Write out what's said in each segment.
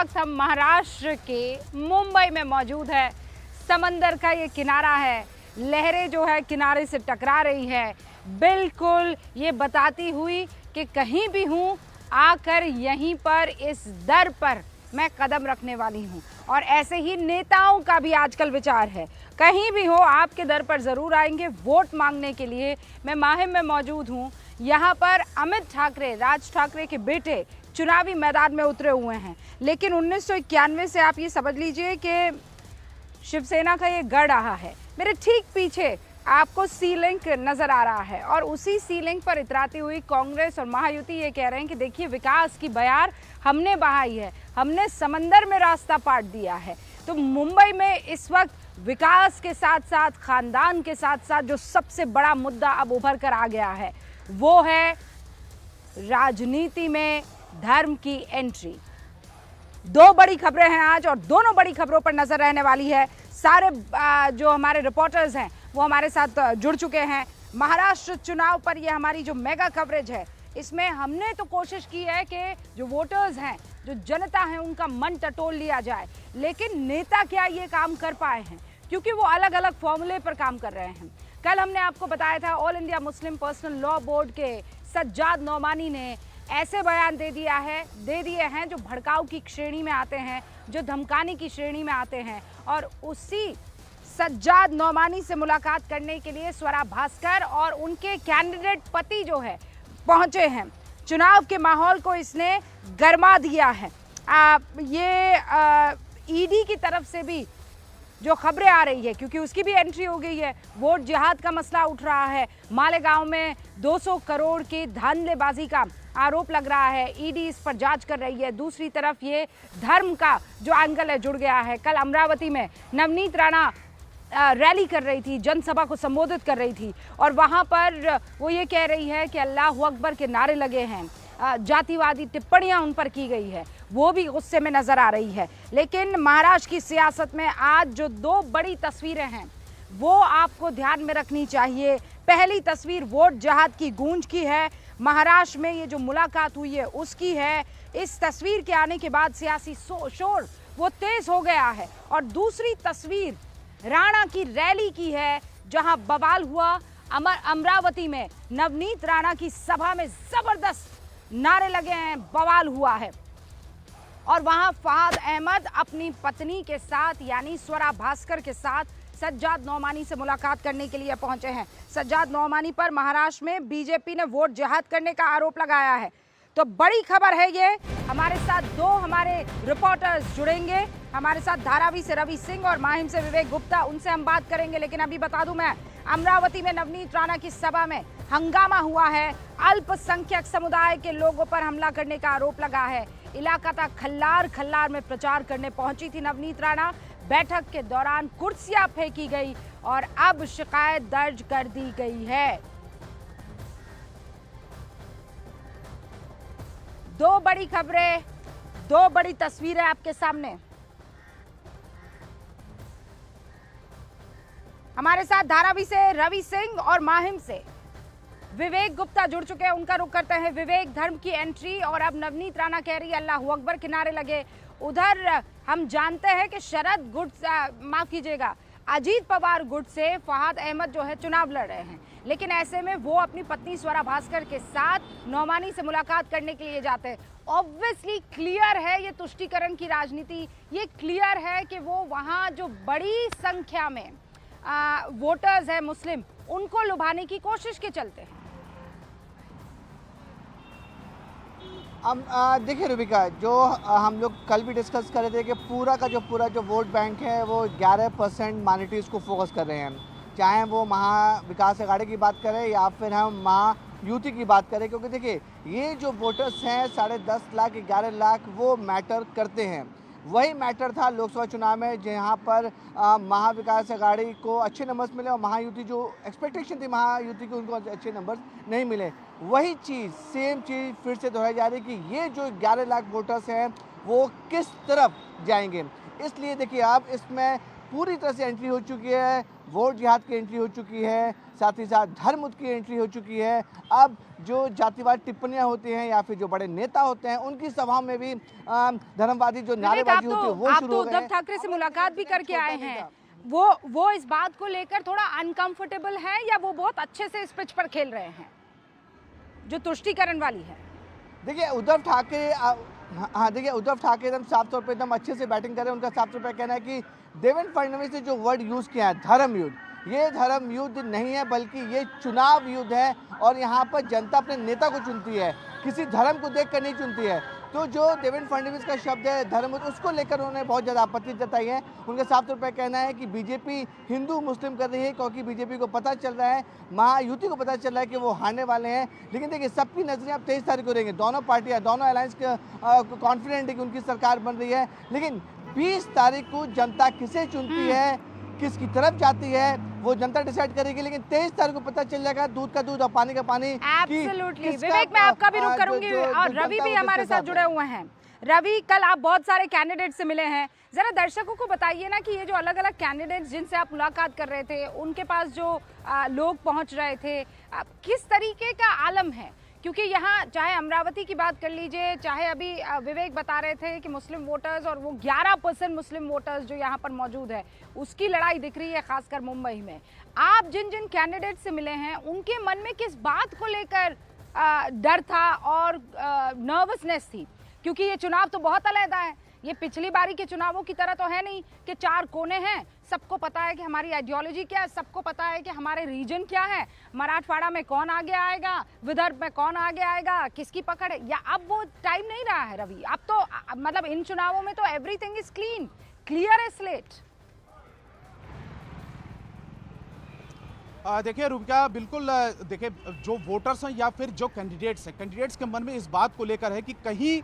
वक्त हम महाराष्ट्र के मुंबई में मौजूद है। समंदर का ये किनारा है, लहरें जो है किनारे से टकरा रही है, बिल्कुल ये बताती हुई कि कहीं भी हूँ आकर यहीं पर इस दर पर मैं कदम रखने वाली हूँ। और ऐसे ही नेताओं का भी आजकल विचार है, कहीं भी हो आपके दर पर ज़रूर आएंगे वोट मांगने के लिए। मैं माहिम में मौजूद हूँ, यहाँ पर अमित ठाकरे, राज ठाकरे के बेटे चुनावी मैदान में उतरे हुए हैं। लेकिन 1991 से आप ये समझ लीजिए कि शिवसेना का ये गढ़ रहा है। मेरे ठीक पीछे आपको सी लिंक नजर आ रहा है और उसी सी लिंक पर इतराती हुई कांग्रेस और महायुति ये कह रहे हैं कि देखिए विकास की बयार हमने बहाई है, हमने समंदर में रास्ता पाट दिया है। तो मुंबई में इस वक्त विकास के साथ साथ खानदान के साथ साथ जो सबसे बड़ा मुद्दा अब उभर कर आ गया है वो है राजनीति में धर्म की एंट्री। दो बड़ी खबरें हैं आज और दोनों बड़ी खबरों पर नजर रहने वाली है। सारे जो हमारे रिपोर्टर्स हैं वो हमारे साथ जुड़ चुके हैं। महाराष्ट्र चुनाव पर ये हमारी जो मेगा कवरेज है, इसमें हमने तो कोशिश की है कि जो वोटर्स हैं, जो जनता है, उनका मन टटोल लिया जाए। लेकिन नेता क्या ये काम कर पाए हैं, क्योंकि वो अलग अलग फॉर्मूले पर काम कर रहे हैं। कल हमने आपको बताया था all India Muslim personal law board के सज्जाद नौमानी ने ऐसे बयान दे दिए हैं जो भड़काऊ की श्रेणी में आते हैं, जो धमकाने की श्रेणी में आते हैं। और उसी सज्जाद नौमानी से मुलाकात करने के लिए स्वरा भास्कर और उनके कैंडिडेट पति जो है पहुंचे हैं। चुनाव के माहौल को इसने गरमा दिया है। ये ईडी की तरफ से भी जो खबरें आ रही है, क्योंकि उसकी भी एंट्री हो गई है, वोट जिहाद का मसला उठ रहा है। मालेगांव में 200 करोड़ की धांधलेबाजी का आरोप लग रहा है, ईडी इस पर जांच कर रही है। दूसरी तरफ ये धर्म का जो एंगल है जुड़ गया है। कल अमरावती में नवनीत राणा रैली कर रही थी, जनसभा को संबोधित कर रही थी और वहां पर वो ये कह रही है कि अल्लाह अकबर के नारे लगे हैं, जातिवादी टिप्पणियां उन पर की गई है, वो भी गुस्से में नजर आ रही है। लेकिन महाराष्ट्र की सियासत में आज जो दो बड़ी तस्वीरें हैं वो आपको ध्यान में रखनी चाहिए। पहली तस्वीर वोट जिहाद की गूंज की है, महाराष्ट्र में ये जो मुलाकात हुई है उसकी है। इस तस्वीर के आने के बाद सियासी शोर वो तेज हो गया है। और दूसरी तस्वीर राणा की रैली की है, जहां बवाल हुआ। अमरावती में नवनीत राणा की सभा में जबरदस्त नारे लगे हैं, बवाल हुआ है। और वहां फहाद अहमद अपनी पत्नी के साथ यानी स्वरा भास्कर के साथ सज्जाद नौमानी से मुलाकात करने के लिए पहुंचे हैं। सज्जाद नौमानी पर महाराष्ट्र में बीजेपी ने वोट जिहाद करने का आरोप लगाया है। तो बड़ी खबर है ये। हमारे साथ दो हमारे रिपोर्टर्स जुड़ेंगे, हमारे साथ धारावी से रवि सिंह और माहिम से विवेक गुप्ता, उनसे हम बात करेंगे। लेकिन अभी बता दूं मैं, अमरावती में नवनीत राणा की सभा में हंगामा हुआ है। अल्पसंख्यक समुदाय के लोगों पर हमला करने का आरोप लगा है। इलाका था खल्लार में प्रचार करने पहुंची थी नवनीत राणा। बैठक के दौरान कुर्सियां फेंकी गई और अब शिकायत दर्ज कर दी गई है। दो बड़ी खबरें, दो बड़ी तस्वीरें आपके सामने। हमारे साथ धारावी से रवि सिंह और माहिम से विवेक गुप्ता जुड़ चुके हैं, उनका रुख करते हैं। विवेक, धर्म की एंट्री और अब नवनीत राणा कह रही है अल्लाह अकबर के नारे लगे। उधर हम जानते हैं कि शरद गुट, माफ कीजिएगा, अजीत पवार गुट से फहाद अहमद जो है चुनाव लड़ रहे हैं। लेकिन ऐसे में वो अपनी पत्नी स्वरा भास्कर के साथ नौमानी से मुलाकात करने के लिए जाते हैं। ऑब्वियसली क्लियर है ये तुष्टीकरण की राजनीति। ये क्लियर है कि वो वहाँ जो बड़ी संख्या में वोटर्स हैं मुस्लिम, उनको लुभाने की कोशिश के चलते हैं। देखिए रूबिका, जो हम लोग कल भी डिस्कस कर रहे थे कि पूरा जो वोट बैंक है वो 11% माइनॉरिटीज़ को फोकस कर रहे हैं, चाहे वो महा विकास अघाड़ी की बात करें या फिर हम महायुति की बात करें। क्योंकि देखिए ये जो वोटर्स हैं 10.5 लाख 11 लाख वो मैटर करते हैं। वही मैटर था लोकसभा चुनाव में, जहाँ पर महाविकास अघाड़ी को अच्छे नंबर्स मिले और महायुति जो एक्सपेक्टेशन थी महायुति की उनको अच्छे नंबर्स नहीं मिले। वही चीज़, सेम चीज़ फिर से दोहराई जा रही है कि ये जो 11 लाख वोटर्स हैं वो किस तरफ जाएंगे। इसलिए देखिए अब इसमें पूरी तरह से एंट्री हो चुकी है वोट जिहाद की एंट्री हो चुकी है, साथ ही साथ धर्म की एंट्री हो चुकी है। अब जो जातिवाद टिप्पणियां होती हैं या फिर जो बड़े नेता होते हैं उनकी सभाओं में भी धर्मवादी जो नारेबाजी होती है वो आप शुरू तो हो गए उद्धव ठाकरे से मुलाकात भी करके आए हैं, वो इस बात को लेकर थोड़ा अनकंफर्टेबल है या वो बहुत अच्छे से इस पिच पर खेल रहे हैं जो तुष्टीकरण वाली है? देखिए उद्धव ठाकरे हाँ देखिए उद्धव ठाकरे एकदम साफ तौर पे एकदम अच्छे से बैटिंग कर रहे हैं। उनका साफ तौर पे कहना है कि देवेंद्र फडणवीस ने जो वर्ड यूज़ किया है धर्म युद्ध, ये धर्म युद्ध नहीं है बल्कि ये चुनाव युद्ध है और यहाँ पर जनता अपने नेता को चुनती है, किसी धर्म को देखकर नहीं चुनती है। तो जो देवेंद्र फडणवीस का शब्द है धर्म युद्ध, उसको लेकर उन्होंने बहुत ज़्यादा आपत्ति जताई है। उनका साफ तौर पर कहना है कि बीजेपी हिंदू मुस्लिम कर रही है क्योंकि बीजेपी को पता चल रहा है, महायुति को पता चल रहा है कि वो हारने वाले हैं। लेकिन देखिए सबकी नजरें अब 23 तारीख को रहेंगी, दोनों पार्टियां, दोनों अलायंस कॉन्फिडेंट है कि उनकी सरकार बन रही है। लेकिन 20 तारीख को जनता किसे चुनती है, किसकी तरफ जाती है, वो जनता डिसाइड करेगी। लेकिन 23 तारीख को पता चल जाएगा दूध का दूध और पानी का पानी। एब्सोल्युटली विवेक, मैं आपका भी रुख करूंगी और रवि भी हमारे साथ जुड़े हुए हैं। रवि, कल आप बहुत सारे कैंडिडेट से मिले हैं, जरा दर्शकों को बताइए ना कि ये जो अलग अलग कैंडिडेट्स जिनसे आप मुलाकात कर रहे थे, उनके पास जो लोग पहुंच रहे थे, किस तरीके का आलम है? क्योंकि यहाँ चाहे अमरावती की बात कर लीजिए, चाहे अभी विवेक बता रहे थे कि मुस्लिम वोटर्स और वो 11% मुस्लिम वोटर्स जो यहाँ पर मौजूद है उसकी लड़ाई दिख रही है, खासकर मुंबई में। आप जिन जिन कैंडिडेट से मिले हैं उनके मन में किस बात को लेकर डर था और नर्वसनेस थी? क्योंकि ये चुनाव तो बहुत अलग है, ये पिछली बारी के चुनावों की तरह तो है नहीं कि 4 कोने हैं, सबको पता है कि हमारी आइडियोलॉजी क्या है, सबको पता है कि हमारे रीजन क्या है, मराठवाड़ा में कौन आगे आएगा, विदर्भ में कौन आगे आएगा, किसकी पकड़ है। या अब वो टाइम नहीं रहा है रवि, अब तो मतलब इन चुनावों में तो everything is clear as slate. देखिए रुबिका, बिल्कुल देखिए जो वोटर्स हैं या फिर जो कैंडिडेट्स के मन में इस बात को लेकर है कि कहीं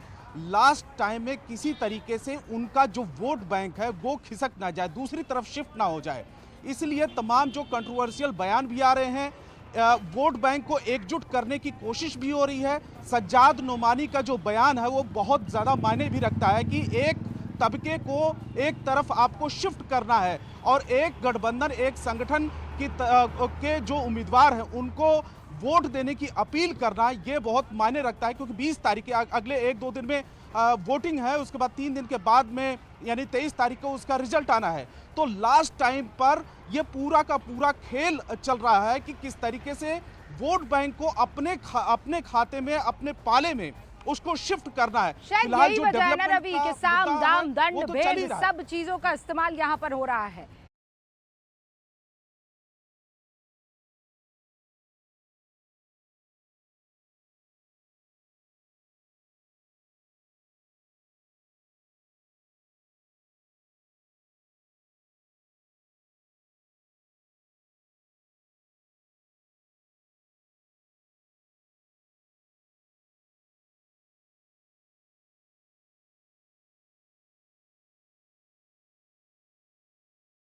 लास्ट टाइम में किसी तरीके से उनका जो वोट बैंक है वो खिसक ना जाए, दूसरी तरफ शिफ्ट ना हो जाए। इसलिए तमाम जो कंट्रोवर्शियल बयान भी आ रहे हैं, वोट बैंक को एकजुट करने की कोशिश भी हो रही है। सज्जाद नोमानी का जो बयान है वो बहुत ज़्यादा मायने भी रखता है कि एक तबके को एक तरफ आपको शिफ्ट करना है और एक गठबंधन, एक संगठन के जो उम्मीदवार हैं उनको वोट देने की अपील करना, ये बहुत मायने रखता है। क्योंकि 20 तारीख के अगले 1-2 दिन में वोटिंग है, उसके बाद 3 दिन के बाद में यानी 23 तारीख को उसका रिजल्ट आना है। तो लास्ट टाइम पर ये पूरा का पूरा खेल चल रहा है कि किस तरीके से वोट बैंक को अपने खाते में, अपने पाले में उसको शिफ्ट करना है। शायद यही वजह है ना रवि कि साम दाम दंड भेद सब चीजों का इस्तेमाल यहाँ पर हो रहा है।